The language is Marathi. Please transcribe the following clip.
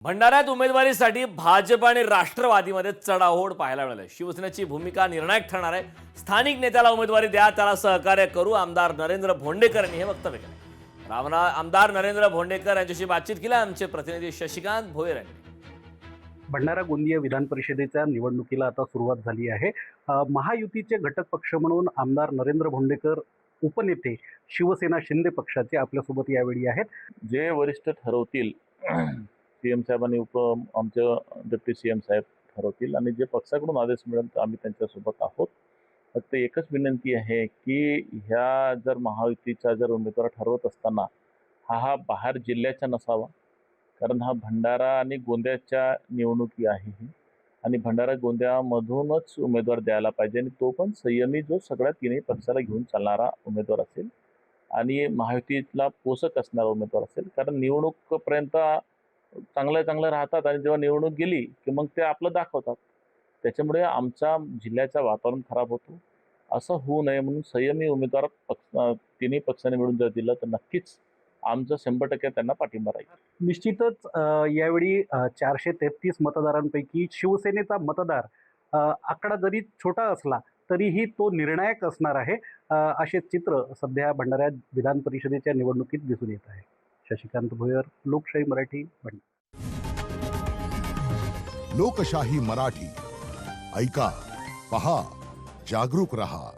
भंडाऱ्यात उमेदवारीसाठी भाजप आणि राष्ट्रवादीमध्ये चढाओढ पाहायला मिळाली. शिवसेनेची भूमिका निर्णायक ठरणार आहे. स्थानिक नेत्याला उमेदवारी द्या, त्याला सहकार्य करू, आमदार नरेंद्र भोंडेकर यांनी हे वक्तव्य केले. आमदार नरेंद्र भोंडेकर यांच्याशी बातचीत केली आमचे प्रतिनिधी शशिकांत भोयर यांनी. भंडारा गोंदिया विधान परिषदेच्या निवडणुकीला आता सुरुवात झाली आहे. महायुतीचे घटक पक्ष म्हणून आमदार नरेंद्र भोंडेकर, उपनेते शिवसेना शिंदे पक्षाचे आपल्यासोबत यावेळी आहेत. जे वरिष्ठ ठरवतील, सीएम साहेबांनी आमचे डेप्टी सीएम साहेब ठरवतील आणि जे पक्षाकडून आदेश मिळेल तर आम्ही त्यांच्यासोबत आहोत. फक्त एकच विनंती आहे की ह्या जर महायुतीचा जर उमेदवार ठरवत असताना हा बाहेर जिल्ह्याचा नसावा, कारण हा भंडारा आणि गोंदियाच्या निवडणुकी आहे ही, आणि भंडारा गोंदियामधूनच उमेदवार द्यायला पाहिजे आणि तो पण संयमी, जो सगळ्या तिन्ही पक्षाला घेऊन चालणारा उमेदवार असेल आणि महायुतीला पोषक असणारा उमेदवार असेल. कारण निवडणूकपर्यंत चांगलं राहतात आणि जेव्हा निवडणूक गेली की मग ते आपलं दाखवतात. त्याच्यामुळे आमच्या जिल्ह्याचं वातावरण खराब होतो. असं होऊ नये म्हणून संयमी उमेदवार तिन्ही पक्षांनी मिळून जर दिलं तर नक्कीच आमचं 100% त्यांना पाठिंबा राहील. निश्चितच यावेळी 433 मतदारांपैकी शिवसेनेचा मतदार आकडा जरी छोटा असला तरीही तो निर्णायक असणार आहे, असे चित्र सध्या भंडारा विधान परिषदेच्या निवडणुकीत दिसून येत आहे. शशिकांत भोयर, लोकशाही मराठी, भंडारा. लोकशाही मराठी ऐका, पहा, जागरूक रहा.